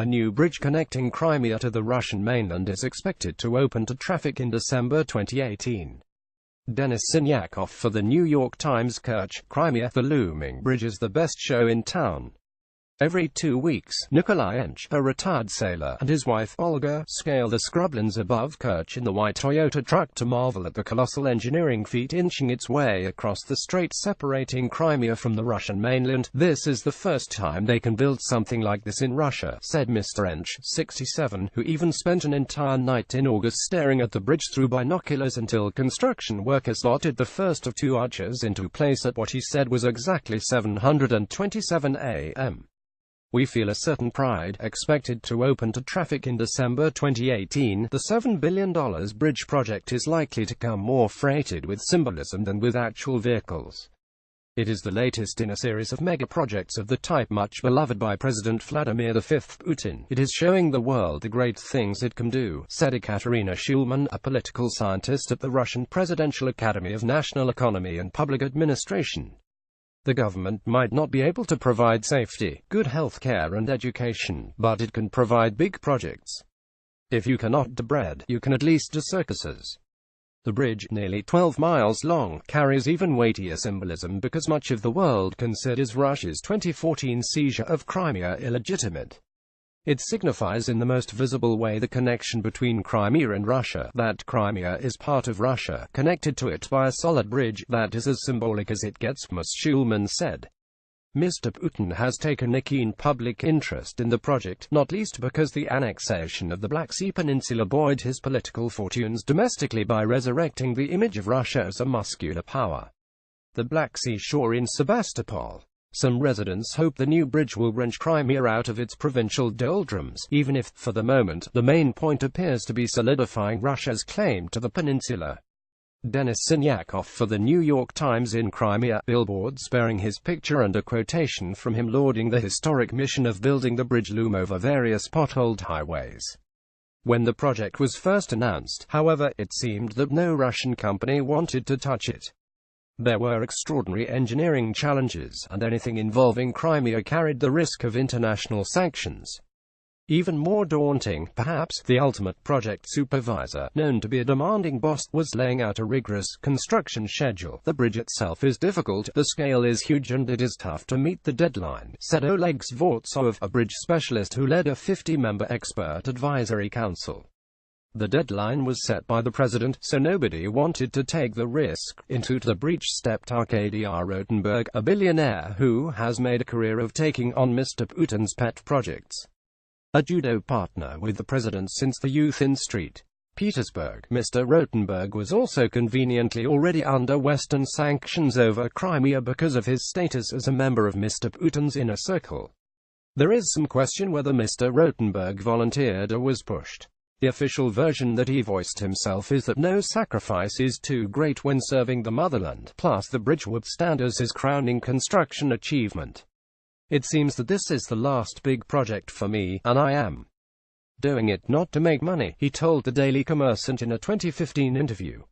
A new bridge connecting Crimea to the Russian mainland is expected to open to traffic in December 2018. Denis Sinyakov for The New York Times. Kerch, Crimea. The looming bridge is the best show in town. Every 2 weeks, Nikolai Ench, a retired sailor, and his wife, Olga, scale the scrublands above Kerch in the white Toyota truck to marvel at the colossal engineering feat inching its way across the strait separating Crimea from the Russian mainland. This is the first time they can build something like this in Russia, said Mr. Ench, 67, who even spent an entire night in August staring at the bridge through binoculars until construction workers slotted the first of 2 arches into place at what he said was exactly 7:27 a.m. We feel a certain pride. Expected to open to traffic in December 2018, the $7 billion bridge project is likely to come more freighted with symbolism than with actual vehicles. It is the latest in a series of mega-projects of the type much beloved by President Vladimir V. Putin. It is showing the world the great things it can do, said Ekaterina Shulman, a political scientist at the Russian Presidential Academy of National Economy and Public Administration. The government might not be able to provide safety, good health care and education, but it can provide big projects. If you cannot do bread, you can at least do circuses. The bridge, nearly 12 miles long, carries even weightier symbolism because much of the world considers Russia's 2014 seizure of Crimea illegitimate. It signifies in the most visible way the connection between Crimea and Russia, that Crimea is part of Russia, connected to it by a solid bridge that is as symbolic as it gets, Ms. Shulman said. Mr. Putin has taken a keen public interest in the project, not least because the annexation of the Black Sea Peninsula buoyed his political fortunes domestically by resurrecting the image of Russia as a muscular power. The Black Sea shore in Sebastopol. Some residents hope the new bridge will wrench Crimea out of its provincial doldrums, even if, for the moment, the main point appears to be solidifying Russia's claim to the peninsula. Denis Sinyakov for The New York Times. In Crimea, billboards bearing his picture and a quotation from him lauding the historic mission of building the bridge loom over various potholed highways. When the project was first announced, however, it seemed that no Russian company wanted to touch it. There were extraordinary engineering challenges, and anything involving Crimea carried the risk of international sanctions. Even more daunting, perhaps, the ultimate project supervisor, known to be a demanding boss, was laying out a rigorous construction schedule. The bridge itself is difficult, the scale is huge and it is tough to meet the deadline, said Oleg Zvortsov, a bridge specialist who led a 50-member expert advisory council. The deadline was set by the president, so nobody wanted to take the risk. Into the breach stepped Arkady Rotenberg, a billionaire who has made a career of taking on Mr. Putin's pet projects. A judo partner with the president since the youth in St. Petersburg, Mr. Rotenberg was also conveniently already under Western sanctions over Crimea because of his status as a member of Mr. Putin's inner circle. There is some question whether Mr. Rotenberg volunteered or was pushed. The official version that he voiced himself is that no sacrifice is too great when serving the motherland, plus the bridge would stand as his crowning construction achievement. It seems that this is the last big project for me, and I am doing it not to make money, he told the Daily Commerçant in a 2015 interview.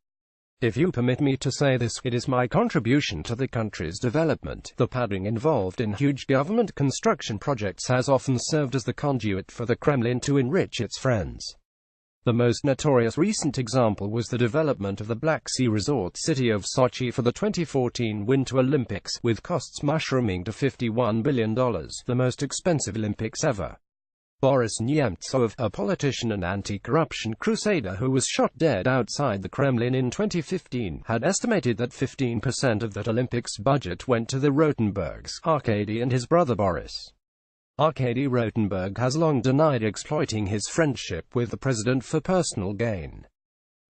If you permit me to say this, it is my contribution to the country's development. The padding involved in huge government construction projects has often served as the conduit for the Kremlin to enrich its friends. The most notorious recent example was the development of the Black Sea resort city of Sochi for the 2014 Winter Olympics, with costs mushrooming to $51 billion, the most expensive Olympics ever. Boris Nemtsov, a politician and anti-corruption crusader who was shot dead outside the Kremlin in 2015, had estimated that 15% of that Olympics budget went to the Rotenbergs, Arkady and his brother Boris. Arkady Rotenberg has long denied exploiting his friendship with the president for personal gain.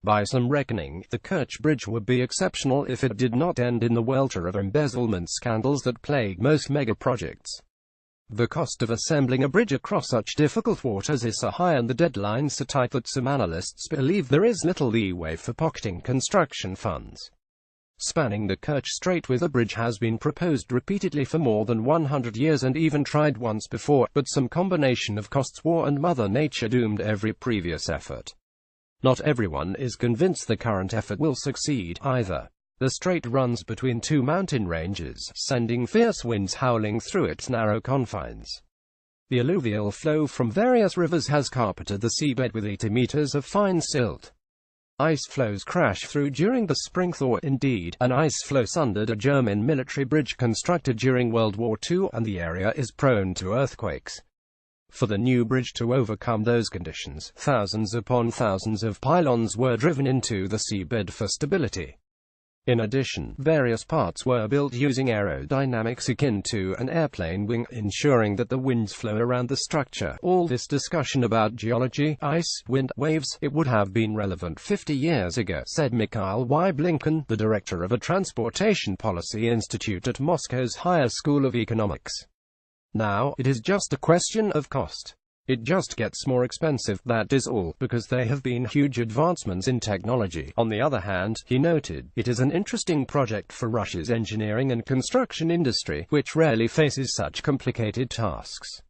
By some reckoning, the Kerch Bridge would be exceptional if it did not end in the welter of embezzlement scandals that plague most mega-projects. The cost of assembling a bridge across such difficult waters is so high and the deadline so tight that some analysts believe there is little leeway for pocketing construction funds. Spanning the Kerch Strait with a bridge has been proposed repeatedly for more than 100 years and even tried once before, but some combination of costs, war and Mother Nature doomed every previous effort. Not everyone is convinced the current effort will succeed, either. The strait runs between 2 mountain ranges, sending fierce winds howling through its narrow confines. The alluvial flow from various rivers has carpeted the seabed with 80 meters of fine silt. Ice flows crash through during the spring thaw. Indeed, an ice floe sundered a German military bridge constructed during World War II, and the area is prone to earthquakes. For the new bridge to overcome those conditions, thousands upon thousands of pylons were driven into the seabed for stability. In addition, various parts were built using aerodynamics akin to an airplane wing, ensuring that the winds flow around the structure. All this discussion about geology, ice, wind, waves, it would have been relevant 50 years ago, said Mikhail Y. Blinken, the director of a transportation policy institute at Moscow's Higher School of Economics. Now, it is just a question of cost. It just gets more expensive, that is all, because there have been huge advancements in technology. On the other hand, he noted, it is an interesting project for Russia's engineering and construction industry, which rarely faces such complicated tasks.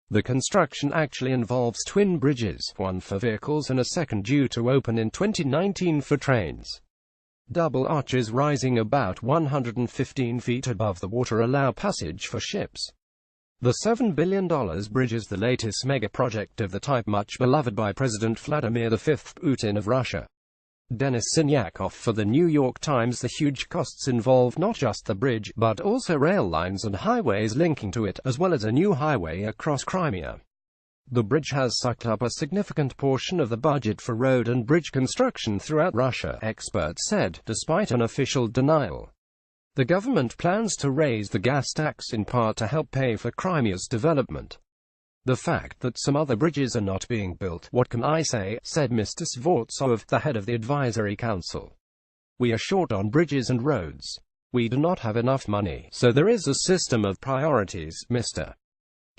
The construction actually involves twin bridges, one for vehicles and a second due to open in 2019 for trains. Double arches rising about 115 feet above the water allow passage for ships. The $7 billion bridge is the latest mega-project of the type, much beloved by President Vladimir V. Putin of Russia. Denis Sinyakov for the New York Times. The huge costs involve not just the bridge, but also rail lines and highways linking to it, as well as a new highway across Crimea. The bridge has sucked up a significant portion of the budget for road and bridge construction throughout Russia, experts said, despite an official denial. The government plans to raise the gas tax in part to help pay for Crimea's development. The fact that some other bridges are not being built, what can I say, said Mr. Svortsov, the head of the advisory council. We are short on bridges and roads. We do not have enough money, so there is a system of priorities. Mr.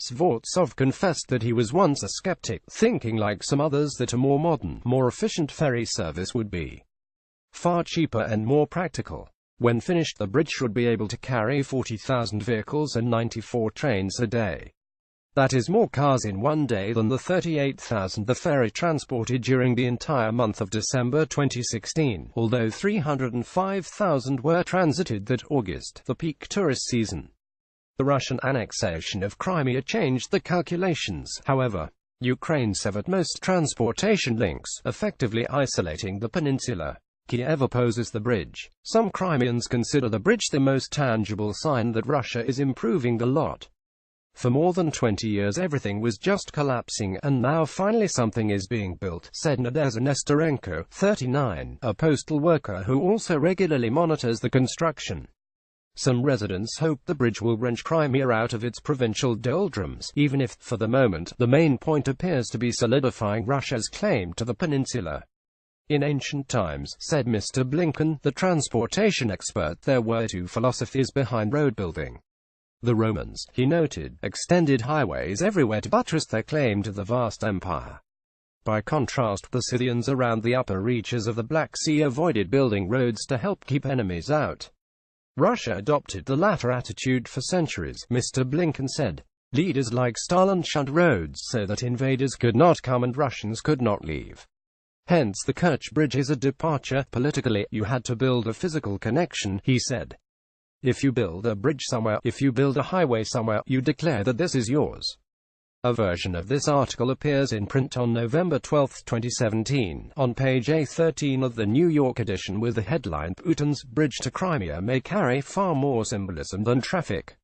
Svortsov confessed that he was once a skeptic, thinking like some others that a more modern, more efficient ferry service would be far cheaper and more practical. When finished, the bridge should be able to carry 40,000 vehicles and 94 trains a day. That is more cars in one day than the 38,000 the ferry transported during the entire month of December 2016, although 305,000 were transited that August, the peak tourist season. The Russian annexation of Crimea changed the calculations, however. Ukraine severed most transportation links, effectively isolating the peninsula. Kiev opposes the bridge. Some Crimeans consider the bridge the most tangible sign that Russia is improving the lot. For more than 20 years everything was just collapsing, and now finally something is being built, said Nadezhda Nestorenko, 39, a postal worker who also regularly monitors the construction. Some residents hope the bridge will wrench Crimea out of its provincial doldrums, even if, for the moment, the main point appears to be solidifying Russia's claim to the peninsula. In ancient times, said Mr. Blinken, the transportation expert, there were two philosophies behind road building. The Romans, he noted, extended highways everywhere to buttress their claim to the vast empire. By contrast, the Scythians around the upper reaches of the Black Sea avoided building roads to help keep enemies out. Russia adopted the latter attitude for centuries, Mr. Blinken said. Leaders like Stalin shunned roads so that invaders could not come and Russians could not leave. Hence the Kerch Bridge is a departure. Politically, you had to build a physical connection, he said. If you build a bridge somewhere, if you build a highway somewhere, you declare that this is yours. A version of this article appears in print on November 12, 2017, on page A13 of the New York edition with the headline, Putin's bridge to Crimea may carry far more symbolism than traffic.